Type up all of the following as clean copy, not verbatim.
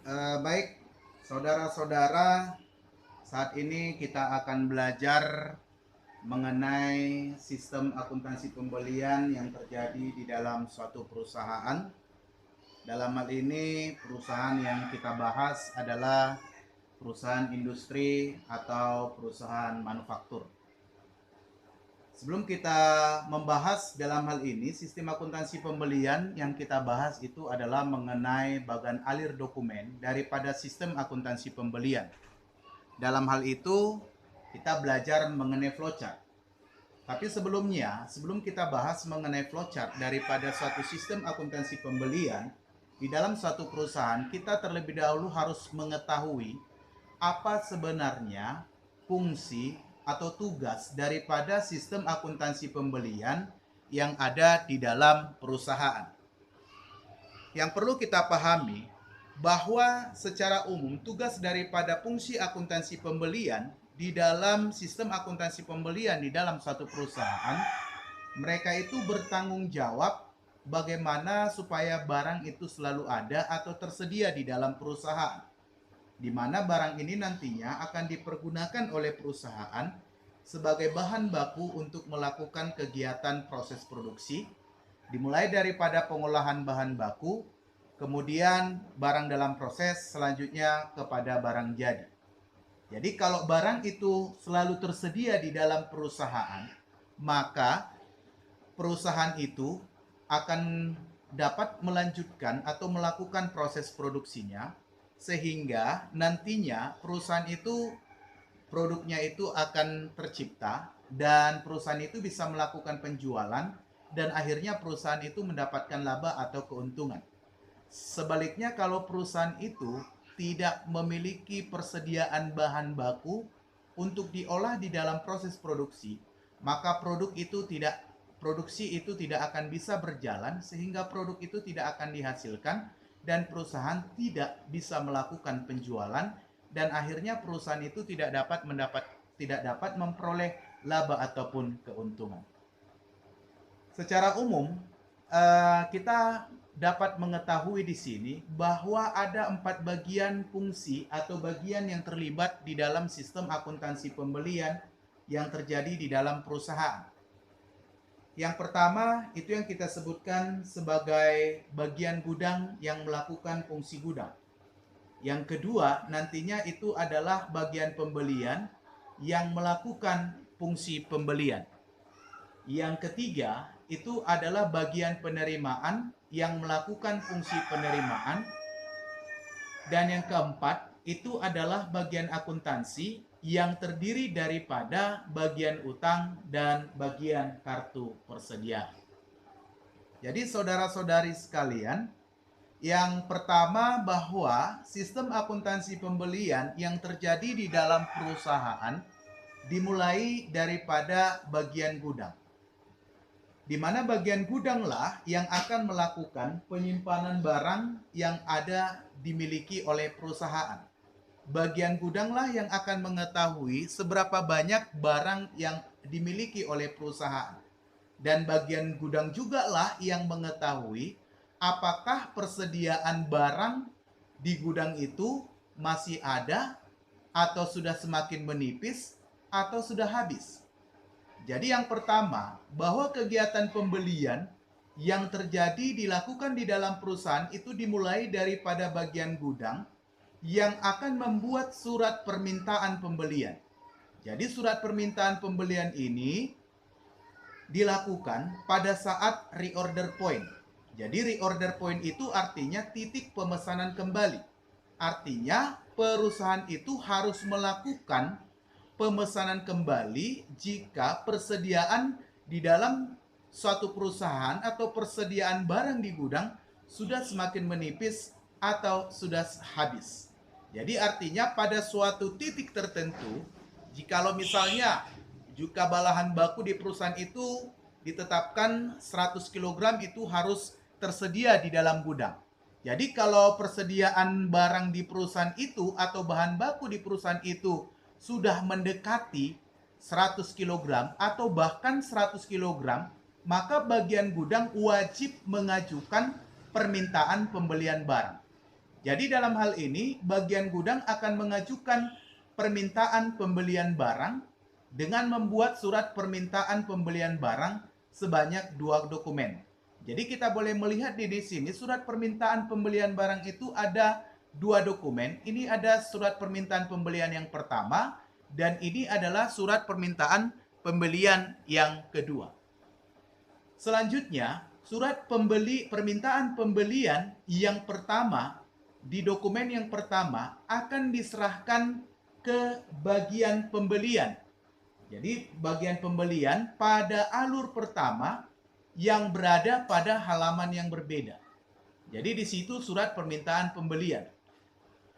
Baik, saudara-saudara, saat ini kita akan belajar mengenai sistem akuntansi pembelian yang terjadi di dalam suatu perusahaan. Dalam hal ini, perusahaan yang kita bahas adalah perusahaan industri atau perusahaan manufaktur. Sebelum kita membahas dalam hal ini, sistem akuntansi pembelian yang kita bahas itu adalah mengenai bagian alir dokumen daripada sistem akuntansi pembelian. Dalam hal itu, kita belajar mengenai flowchart. Tapi sebelumnya, sebelum kita bahas mengenai flowchart daripada suatu sistem akuntansi pembelian, di dalam suatu perusahaan, kita terlebih dahulu harus mengetahui apa sebenarnya fungsi atau tugas daripada sistem akuntansi pembelian yang ada di dalam perusahaan. Yang perlu kita pahami bahwa secara umum tugas daripada fungsi akuntansi pembelian di dalam sistem akuntansi pembelian di dalam suatu perusahaan, mereka itu bertanggung jawab bagaimana supaya barang itu selalu ada atau tersedia di dalam perusahaan, di mana barang ini nantinya akan dipergunakan oleh perusahaan sebagai bahan baku untuk melakukan kegiatan proses produksi, dimulai daripada pengolahan bahan baku, kemudian barang dalam proses, selanjutnya kepada barang jadi. Jadi kalau barang itu selalu tersedia di dalam perusahaan, maka perusahaan itu akan dapat melanjutkan atau melakukan proses produksinya, sehingga nantinya perusahaan itu produknya itu akan tercipta dan perusahaan itu bisa melakukan penjualan dan akhirnya perusahaan itu mendapatkan laba atau keuntungan. Sebaliknya kalau perusahaan itu tidak memiliki persediaan bahan baku untuk diolah di dalam proses produksi, maka produksi itu tidak akan bisa berjalan sehingga produk itu tidak akan dihasilkan dan perusahaan tidak bisa melakukan penjualan dan akhirnya perusahaan itu tidak dapat memperoleh laba ataupun keuntungan. Secara umum, kita dapat mengetahui di sini bahwa ada 4 bagian fungsi atau bagian yang terlibat di dalam sistem akuntansi pembelian yang terjadi di dalam perusahaan. Yang pertama, itu yang kita sebutkan sebagai bagian gudang yang melakukan fungsi gudang. Yang kedua, nantinya itu adalah bagian pembelian yang melakukan fungsi pembelian. Yang ketiga, itu adalah bagian penerimaan yang melakukan fungsi penerimaan. Dan yang keempat, itu adalah bagian akuntansi yang terdiri daripada bagian utang dan bagian kartu persedia. Jadi saudara-saudari sekalian, yang pertama bahwa sistem akuntansi pembelian yang terjadi di dalam perusahaan dimulai daripada bagian gudang. Di mana bagian gudanglah yang akan melakukan penyimpanan barang yang ada dimiliki oleh perusahaan. Bagian gudanglah yang akan mengetahui seberapa banyak barang yang dimiliki oleh perusahaan. Dan bagian gudang juga lah yang mengetahui apakah persediaan barang di gudang itu masih ada atau sudah semakin menipis atau sudah habis. Jadi yang pertama, bahwa kegiatan pembelian yang terjadi dilakukan di dalam perusahaan itu dimulai daripada bagian gudang yang akan membuat surat permintaan pembelian. Jadi surat permintaan pembelian ini dilakukan pada saat reorder point. Jadi reorder point itu artinya titik pemesanan kembali. Artinya perusahaan itu harus melakukan pemesanan kembali jika persediaan di dalam suatu perusahaan atau persediaan barang di gudang sudah semakin menipis atau sudah habis. Jadi artinya pada suatu titik tertentu, jikalau misalnya jika bahan baku di perusahaan itu ditetapkan 100 kg itu harus tersedia di dalam gudang. Jadi kalau persediaan barang di perusahaan itu atau bahan baku di perusahaan itu sudah mendekati 100 kg atau bahkan 100 kg, maka bagian gudang wajib mengajukan permintaan pembelian barang. Jadi dalam hal ini, bagian gudang akan mengajukan permintaan pembelian barang dengan membuat surat permintaan pembelian barang sebanyak 2 dokumen. Jadi kita boleh melihat di sini surat permintaan pembelian barang itu ada 2 dokumen. Ini ada surat permintaan pembelian yang pertama dan ini adalah surat permintaan pembelian yang kedua. Selanjutnya, surat permintaan pembelian yang pertama di dokumen yang pertama akan diserahkan ke bagian pembelian. Jadi bagian pembelian pada alur pertama yang berada pada halaman yang berbeda. Jadi di situ surat permintaan pembelian.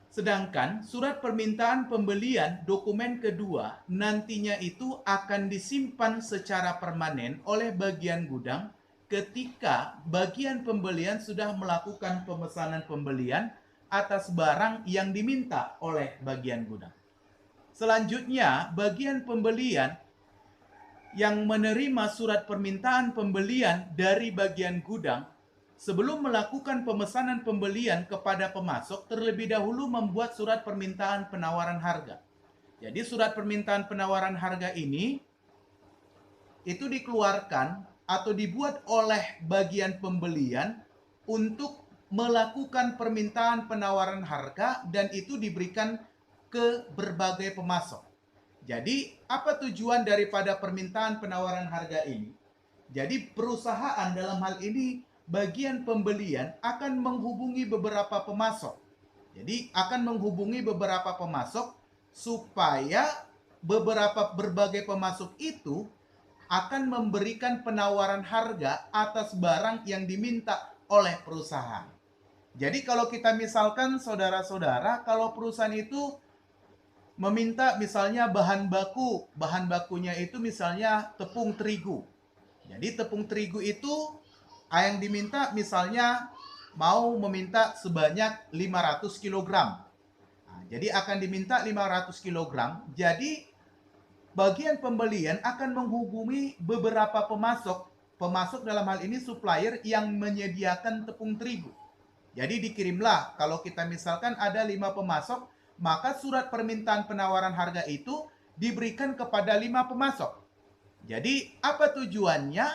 Sedangkan surat permintaan pembelian dokumen kedua nantinya itu akan disimpan secara permanen oleh bagian gudang ketika bagian pembelian sudah melakukan pemesanan pembelian atas barang yang diminta oleh bagian gudang. Selanjutnya, bagian pembelian yang menerima surat permintaan pembelian dari bagian gudang sebelum melakukan pemesanan pembelian kepada pemasok terlebih dahulu membuat surat permintaan penawaran harga. Jadi surat permintaan penawaran harga ini itu dikeluarkan atau dibuat oleh bagian pembelian untuk melakukan permintaan penawaran harga dan itu diberikan ke berbagai pemasok. Jadi, apa tujuan daripada permintaan penawaran harga ini? Jadi, perusahaan dalam hal ini bagian pembelian akan menghubungi beberapa pemasok. Jadi, akan menghubungi beberapa pemasok supaya berbagai pemasok itu akan memberikan penawaran harga atas barang yang diminta oleh perusahaan. Jadi kalau kita misalkan saudara-saudara, kalau perusahaan itu meminta misalnya bahan bakunya itu misalnya tepung terigu. Jadi tepung terigu itu yang diminta misalnya mau meminta sebanyak 500 kg. Nah, jadi akan diminta 500 kg. Jadi bagian pembelian akan menghubungi beberapa pemasok dalam hal ini supplier yang menyediakan tepung terigu. Jadi dikirimlah, kalau kita misalkan ada 5 pemasok, maka surat permintaan penawaran harga itu diberikan kepada 5 pemasok. Jadi apa tujuannya?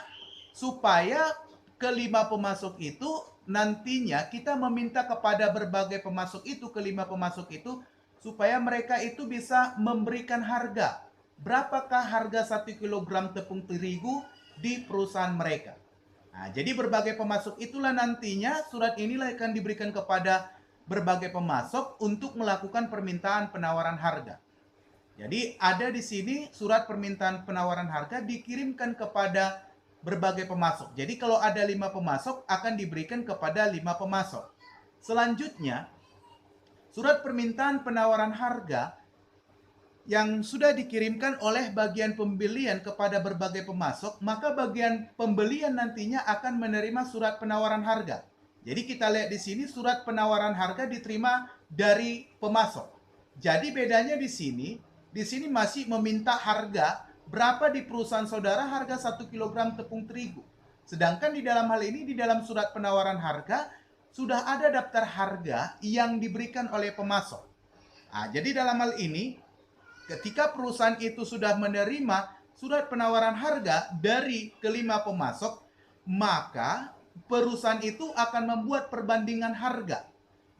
Supaya kelima pemasok itu nantinya kita meminta kepada berbagai pemasok itu, kelima pemasok itu, supaya mereka itu bisa memberikan harga. Berapakah harga 1 kg tepung terigu di perusahaan mereka? Nah, jadi berbagai pemasok itulah nantinya surat inilah akan diberikan kepada berbagai pemasok untuk melakukan permintaan penawaran harga. Jadi ada di sini surat permintaan penawaran harga dikirimkan kepada berbagai pemasok. Jadi kalau ada 5 pemasok akan diberikan kepada 5 pemasok. Selanjutnya, surat permintaan penawaran harga yang sudah dikirimkan oleh bagian pembelian kepada berbagai pemasok, maka bagian pembelian nantinya akan menerima surat penawaran harga. Jadi kita lihat di sini surat penawaran harga diterima dari pemasok. Jadi bedanya di sini masih meminta harga berapa di perusahaan saudara harga 1 kg tepung terigu. Sedangkan di dalam hal ini, di dalam surat penawaran harga, sudah ada daftar harga yang diberikan oleh pemasok. Nah, jadi dalam hal ini, ketika perusahaan itu sudah menerima surat penawaran harga dari kelima pemasok, maka perusahaan itu akan membuat perbandingan harga.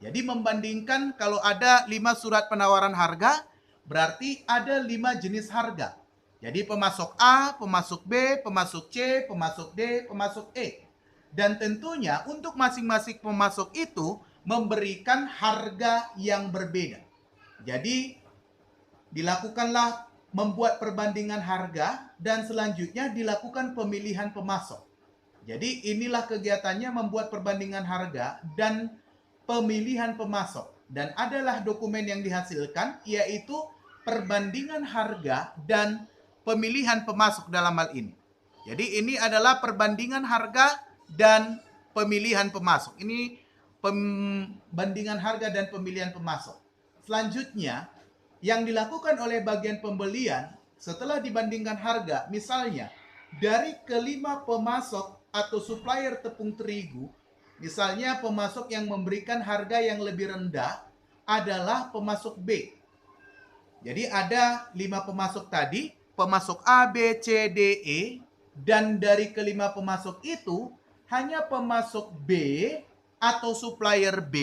Jadi membandingkan kalau ada 5 surat penawaran harga, berarti ada 5 jenis harga. Jadi pemasok A, pemasok B, pemasok C, pemasok D, pemasok E. Dan tentunya untuk masing-masing pemasok itu memberikan harga yang berbeda. Jadi dilakukanlah membuat perbandingan harga dan selanjutnya dilakukan pemilihan pemasok. Jadi inilah kegiatannya membuat perbandingan harga dan pemilihan pemasok. Dan adalah dokumen yang dihasilkan yaitu perbandingan harga dan pemilihan pemasok dalam hal ini. Jadi ini adalah perbandingan harga dan pemilihan pemasok. Ini pembandingan harga dan pemilihan pemasok. Selanjutnya, yang dilakukan oleh bagian pembelian setelah dibandingkan harga, misalnya dari kelima pemasok atau supplier tepung terigu, Misalnya pemasok yang memberikan harga yang lebih rendah adalah pemasok B. Jadi ada 5 pemasok tadi, pemasok A, B, C, D, E, dan dari kelima pemasok itu hanya pemasok B atau supplier B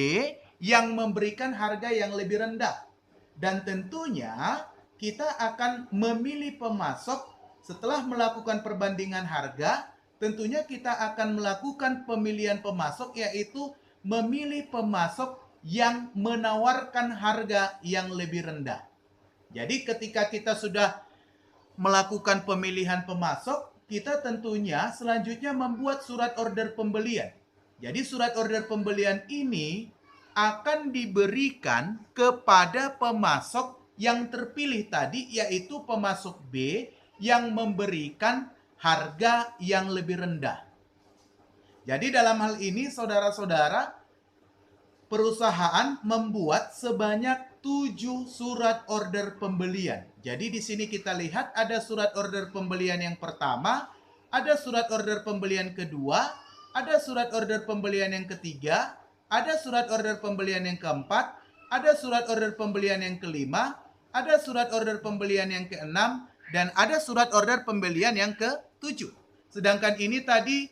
yang memberikan harga yang lebih rendah. Dan tentunya kita akan memilih pemasok setelah melakukan perbandingan harga. Tentunya kita akan melakukan pemilihan pemasok, yaitu memilih pemasok yang menawarkan harga yang lebih rendah. Jadi ketika kita sudah melakukan pemilihan pemasok, kita tentunya selanjutnya membuat surat order pembelian. Jadi surat order pembelian ini akan diberikan kepada pemasok yang terpilih tadi, yaitu pemasok B yang memberikan harga yang lebih rendah. Jadi dalam hal ini saudara-saudara, perusahaan membuat sebanyak 7 surat order pembelian. Jadi di sini kita lihat ada surat order pembelian yang pertama, ada surat order pembelian kedua, ada surat order pembelian yang ketiga, ada surat order pembelian yang keempat, ada surat order pembelian yang kelima, ada surat order pembelian yang keenam, dan ada surat order pembelian yang ketujuh. Sedangkan ini tadi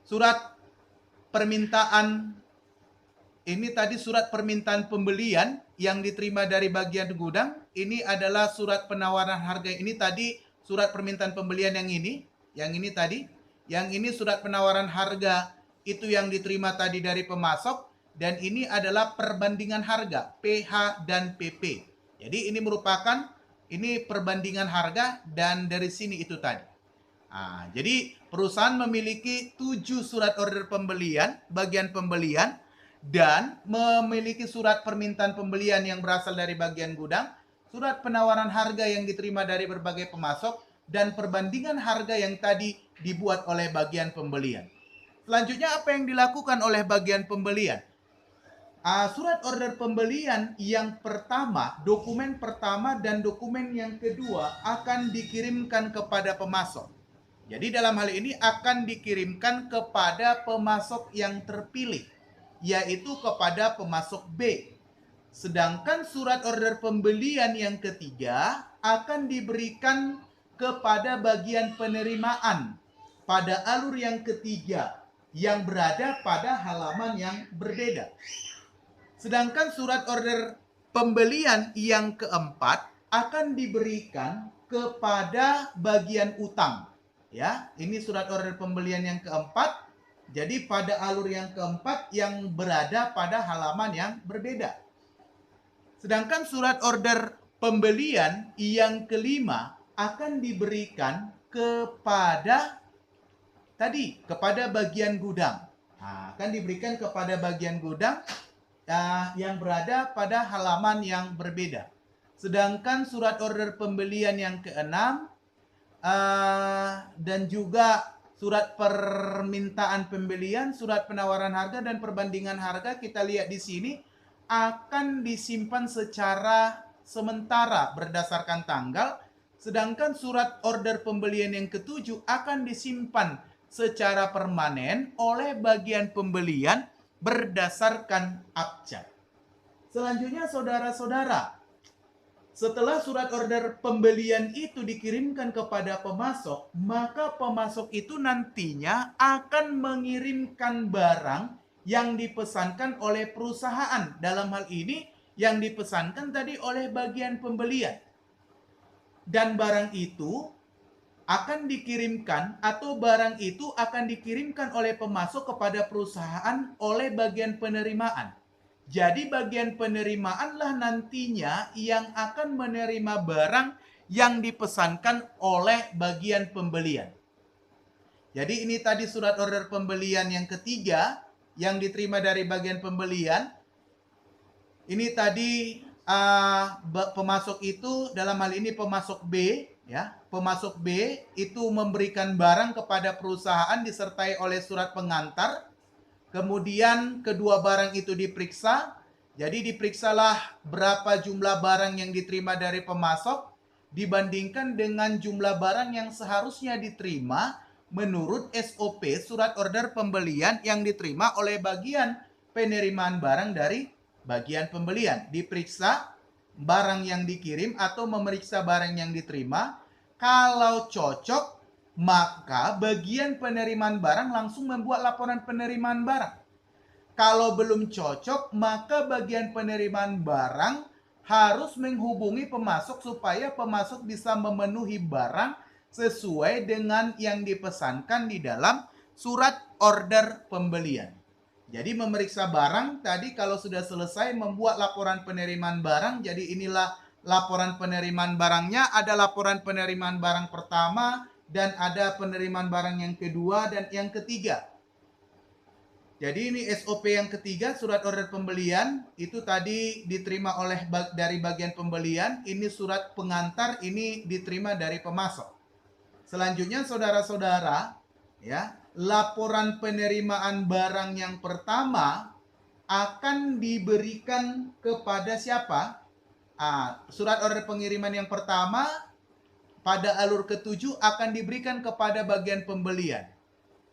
surat permintaan, ini tadi surat permintaan pembelian yang diterima dari bagian gudang. Ini adalah surat penawaran harga. Ini tadi surat permintaan pembelian yang ini tadi. Yang ini surat penawaran harga itu yang diterima tadi dari pemasok. Dan ini adalah perbandingan harga, PH dan PP. Jadi ini merupakan perbandingan harga dan dari sini itu tadi. Nah, jadi perusahaan memiliki 7 surat order pembelian, bagian pembelian, dan memiliki surat permintaan pembelian yang berasal dari bagian gudang, surat penawaran harga yang diterima dari berbagai pemasok, dan perbandingan harga yang tadi dibuat oleh bagian pembelian. Selanjutnya apa yang dilakukan oleh bagian pembelian? Surat order pembelian yang pertama, dokumen pertama dan dokumen yang kedua akan dikirimkan kepada pemasok. Jadi dalam hal ini akan dikirimkan kepada pemasok yang terpilih, yaitu kepada pemasok B. Sedangkan surat order pembelian yang ketiga akan diberikan kepada bagian penerimaan pada alur yang ketiga yang berada pada halaman yang berbeda. Sedangkan surat order pembelian yang keempat akan diberikan kepada bagian utang. Ya, ini surat order pembelian yang keempat. Jadi pada alur yang keempat yang berada pada halaman yang berbeda. Sedangkan surat order pembelian yang kelima akan diberikan kepada bagian gudang. Akan diberikan kepada bagian gudang yang berada pada halaman yang berbeda. Sedangkan surat order pembelian yang keenam dan juga surat permintaan pembelian, surat penawaran harga dan perbandingan harga, kita lihat di sini akan disimpan secara sementara berdasarkan tanggal. Sedangkan surat order pembelian yang ketujuh akan disimpan secara permanen oleh bagian pembelian berdasarkan abjad. Selanjutnya saudara-saudara, setelah surat order pembelian itu dikirimkan kepada pemasok, maka pemasok itu nantinya akan mengirimkan barang yang dipesankan oleh perusahaan. Dalam hal ini yang dipesankan tadi oleh bagian pembelian. Dan barang itu akan dikirimkan atau barang itu akan dikirimkan oleh pemasok kepada perusahaan oleh bagian penerimaan. Jadi bagian penerimaanlah nantinya yang akan menerima barang yang dipesankan oleh bagian pembelian. Jadi ini tadi surat order pembelian yang ketiga yang diterima dari bagian pembelian. Ini tadi pemasok itu dalam hal ini pemasok B. Ya, pemasok B itu memberikan barang kepada perusahaan disertai oleh surat pengantar. Kemudian kedua barang itu diperiksa. Jadi diperiksalah berapa jumlah barang yang diterima dari pemasok dibandingkan dengan jumlah barang yang seharusnya diterima, menurut SOP surat order pembelian yang diterima oleh bagian penerimaan barang dari bagian pembelian. Diperiksa barang yang dikirim atau memeriksa barang yang diterima. Kalau cocok, maka bagian penerimaan barang langsung membuat laporan penerimaan barang. Kalau belum cocok, maka bagian penerimaan barang harus menghubungi pemasok supaya pemasok bisa memenuhi barang sesuai dengan yang dipesankan di dalam surat order pembelian. Jadi memeriksa barang tadi kalau sudah selesai membuat laporan penerimaan barang. Jadi inilah laporan penerimaan barangnya. Ada laporan penerimaan barang pertama dan ada penerimaan barang yang kedua dan yang ketiga. Jadi ini SOP yang ketiga, surat order pembelian itu tadi diterima oleh dari bagian pembelian. Ini surat pengantar, ini diterima dari pemasok. Selanjutnya saudara-saudara, ya, laporan penerimaan barang yang pertama akan diberikan kepada siapa? Surat order pengiriman yang pertama pada alur ketujuh akan diberikan kepada bagian pembelian.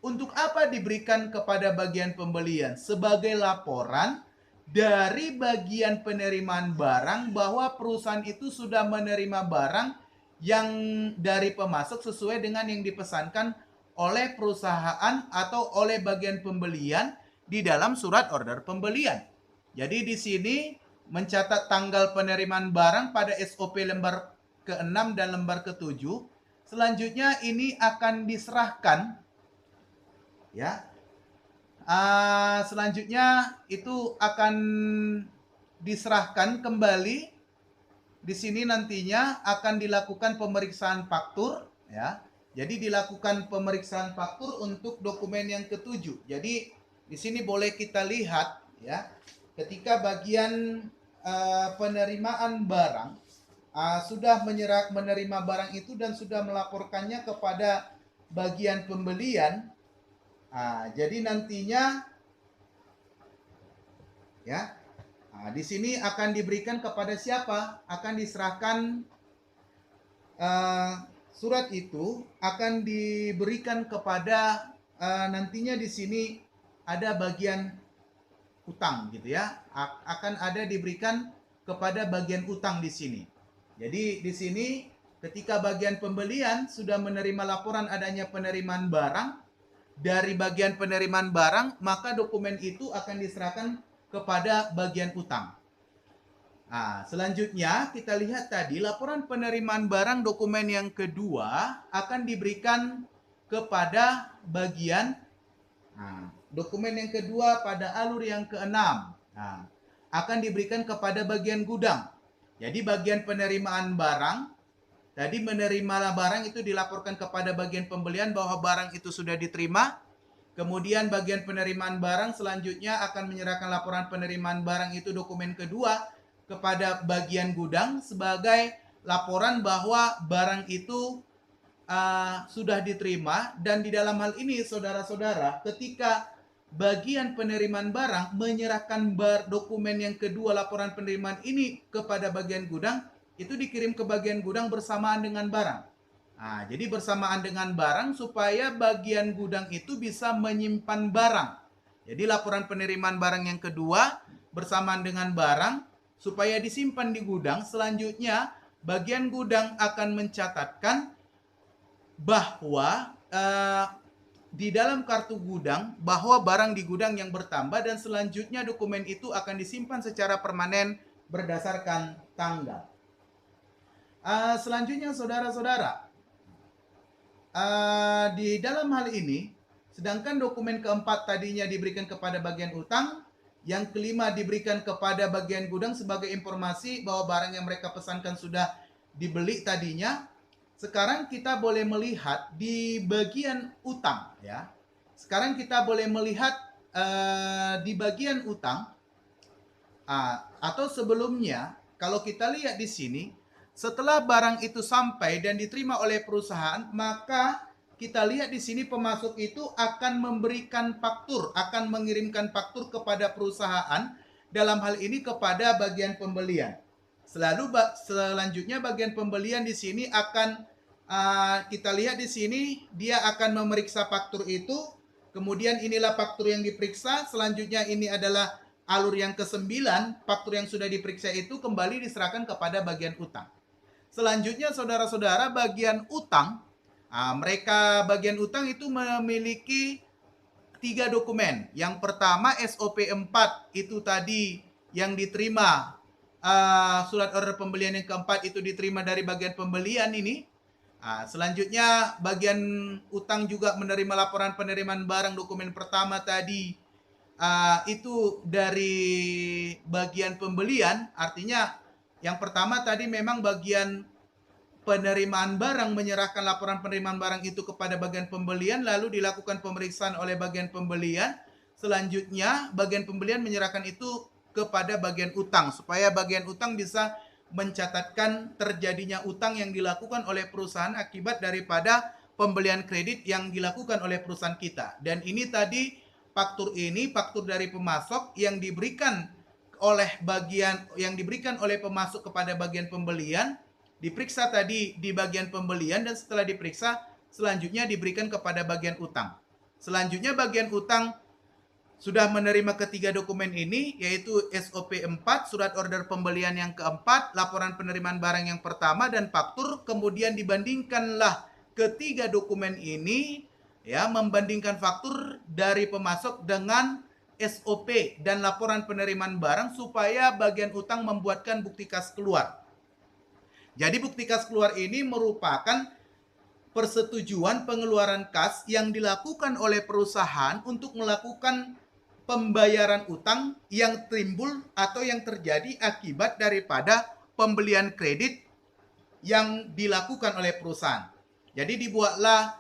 Untuk apa diberikan kepada bagian pembelian? Sebagai laporan dari bagian penerimaan barang bahwa perusahaan itu sudah menerima barang yang dari pemasok sesuai dengan yang dipesankan oleh perusahaan atau oleh bagian pembelian di dalam surat order pembelian. Jadi di sini mencatat tanggal penerimaan barang pada SOP lembar ke-6 dan lembar ke-7. Selanjutnya ini akan diserahkan, ya. Selanjutnya itu akan diserahkan kembali. Di sini nantinya akan dilakukan pemeriksaan faktur, ya. Jadi dilakukan pemeriksaan faktur untuk dokumen yang ke-7. Jadi di sini boleh kita lihat, ya, ketika bagian penerimaan barang sudah menerima barang itu dan sudah melaporkannya kepada bagian pembelian. Jadi nantinya, ya, di sini akan diberikan kepada siapa? Akan diserahkan surat itu akan diberikan kepada nantinya di sini ada bagian utang, gitu ya. Akan ada diberikan kepada bagian utang di sini. Jadi di sini ketika bagian pembelian sudah menerima laporan adanya penerimaan barang dari bagian penerimaan barang, maka dokumen itu akan diserahkan kepada bagian utang. Selanjutnya kita lihat tadi laporan penerimaan barang dokumen yang kedua akan diberikan kepada bagian dokumen yang kedua pada alur yang ke-6 akan diberikan kepada bagian gudang. Jadi bagian penerimaan barang tadi menerima barang itu dilaporkan kepada bagian pembelian bahwa barang itu sudah diterima. Kemudian bagian penerimaan barang selanjutnya akan menyerahkan laporan penerimaan barang itu dokumen kedua kepada bagian gudang sebagai laporan bahwa barang itu sudah diterima. Dan di dalam hal ini saudara-saudara, ketika bagian penerimaan barang menyerahkan dokumen yang kedua laporan penerimaan ini kepada bagian gudang, itu dikirim ke bagian gudang bersamaan dengan barang. Jadi bersamaan dengan barang supaya bagian gudang itu bisa menyimpan barang. Jadi laporan penerimaan barang yang kedua bersamaan dengan barang supaya disimpan di gudang. Selanjutnya bagian gudang akan mencatatkan bahwa di dalam kartu gudang bahwa barang di gudang yang bertambah, dan selanjutnya dokumen itu akan disimpan secara permanen berdasarkan tanggal. Selanjutnya saudara-saudara, di dalam hal ini, sedangkan dokumen keempat tadinya diberikan kepada bagian utang, yang kelima diberikan kepada bagian gudang sebagai informasi bahwa barang yang mereka pesankan sudah dibeli tadinya. Sekarang kita boleh melihat di bagian utang, ya. Sekarang kita boleh melihat di bagian utang, atau sebelumnya, kalau kita lihat di sini, setelah barang itu sampai dan diterima oleh perusahaan, maka kita lihat di sini pemasok itu akan memberikan faktur, akan mengirimkan faktur kepada perusahaan, dalam hal ini kepada bagian pembelian. Selanjutnya bagian pembelian di sini akan kita lihat di sini dia akan memeriksa faktur itu. Kemudian inilah faktur yang diperiksa. Selanjutnya ini adalah alur yang ke-9. Faktur yang sudah diperiksa itu kembali diserahkan kepada bagian utang. Selanjutnya saudara-saudara, bagian utang. Mereka bagian utang itu memiliki 3 dokumen. Yang pertama SOP 4 itu tadi yang diterima, surat order pembelian yang keempat itu diterima dari bagian pembelian ini. Selanjutnya bagian utang juga menerima laporan penerimaan barang dokumen pertama tadi, itu dari bagian pembelian. Artinya yang pertama tadi memang bagian penerimaan barang menyerahkan laporan penerimaan barang itu kepada bagian pembelian, lalu dilakukan pemeriksaan oleh bagian pembelian. Selanjutnya bagian pembelian menyerahkan itu kepada bagian utang supaya bagian utang bisa mencatatkan terjadinya utang yang dilakukan oleh perusahaan akibat daripada pembelian kredit yang dilakukan oleh perusahaan kita. Dan ini tadi faktur dari pemasok yang diberikan oleh pemasok kepada bagian pembelian, diperiksa tadi di bagian pembelian, dan setelah diperiksa selanjutnya diberikan kepada bagian utang. Selanjutnya bagian utang sudah menerima ketiga dokumen ini, yaitu SOP 4, surat order pembelian yang keempat, laporan penerimaan barang yang pertama, dan faktur. Kemudian dibandingkanlah ketiga dokumen ini, ya, membandingkan faktur dari pemasok dengan SOP dan laporan penerimaan barang supaya bagian utang membuatkan bukti kas keluar. Jadi bukti kas keluar ini merupakan persetujuan pengeluaran kas yang dilakukan oleh perusahaan untuk melakukan pembayaran utang yang timbul atau yang terjadi akibat daripada pembelian kredit yang dilakukan oleh perusahaan. Jadi dibuatlah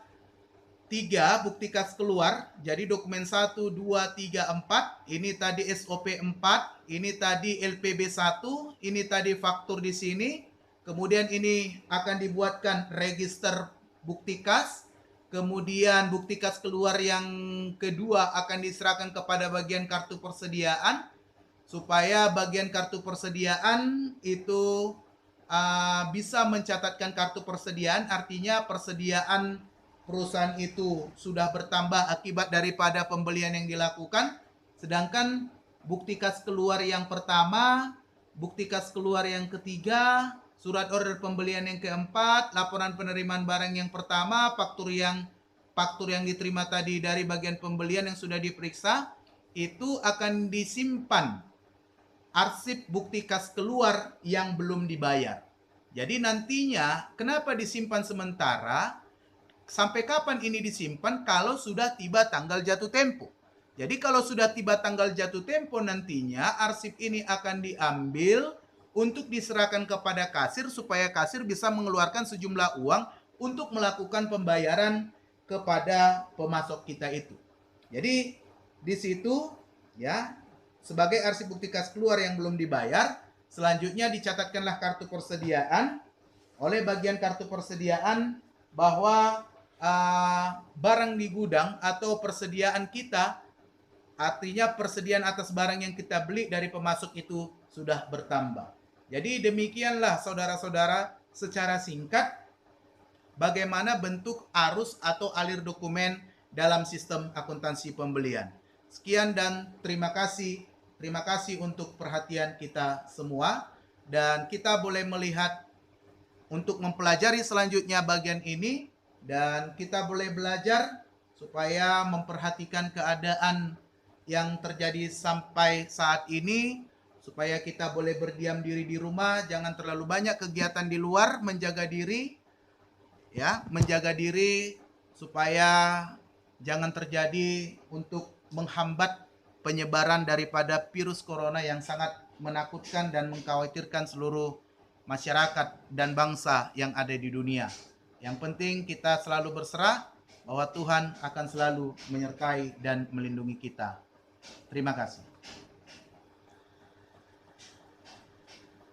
3 bukti kas keluar. Jadi dokumen 1, 2, 3, 4. Ini tadi SOP 4, ini tadi LPB 1, ini tadi faktur di sini. Kemudian ini akan dibuatkan register bukti kas. Kemudian bukti kas keluar yang kedua akan diserahkan kepada bagian kartu persediaan, supaya bagian kartu persediaan itu bisa mencatatkan kartu persediaan. Artinya persediaan perusahaan itu sudah bertambah akibat daripada pembelian yang dilakukan. Sedangkan bukti kas keluar yang pertama, bukti kas keluar yang ketiga, surat order pembelian yang keempat, laporan penerimaan barang yang pertama, faktur yang diterima tadi dari bagian pembelian yang sudah diperiksa, itu akan disimpan arsip bukti kas keluar yang belum dibayar. Jadi nantinya kenapa disimpan sementara? Sampai kapan ini disimpan? Kalau sudah tiba tanggal jatuh tempo. Jadi kalau sudah tiba tanggal jatuh tempo, nantinya arsip ini akan diambil untuk diserahkan kepada kasir supaya kasir bisa mengeluarkan sejumlah uang untuk melakukan pembayaran kepada pemasok kita itu. Jadi di situ, ya, sebagai arsip bukti kas keluar yang belum dibayar, selanjutnya dicatatkanlah kartu persediaan oleh bagian kartu persediaan bahwa barang di gudang atau persediaan kita, artinya persediaan atas barang yang kita beli dari pemasok itu sudah bertambah. Jadi demikianlah saudara-saudara secara singkat bagaimana bentuk arus atau alir dokumen dalam sistem akuntansi pembelian. Sekian dan terima kasih. Terima kasih untuk perhatian kita semua, dan kita boleh melihat untuk mempelajari selanjutnya bagian ini, dan kita boleh belajar supaya memperhatikan keadaan yang terjadi sampai saat ini, supaya kita boleh berdiam diri di rumah, jangan terlalu banyak kegiatan di luar, menjaga diri, ya, menjaga diri supaya jangan terjadi untuk menghambat penyebaran daripada virus corona yang sangat menakutkan dan mengkhawatirkan seluruh masyarakat dan bangsa yang ada di dunia. Yang penting kita selalu berserah bahwa Tuhan akan selalu menyertai dan melindungi kita. Terima kasih.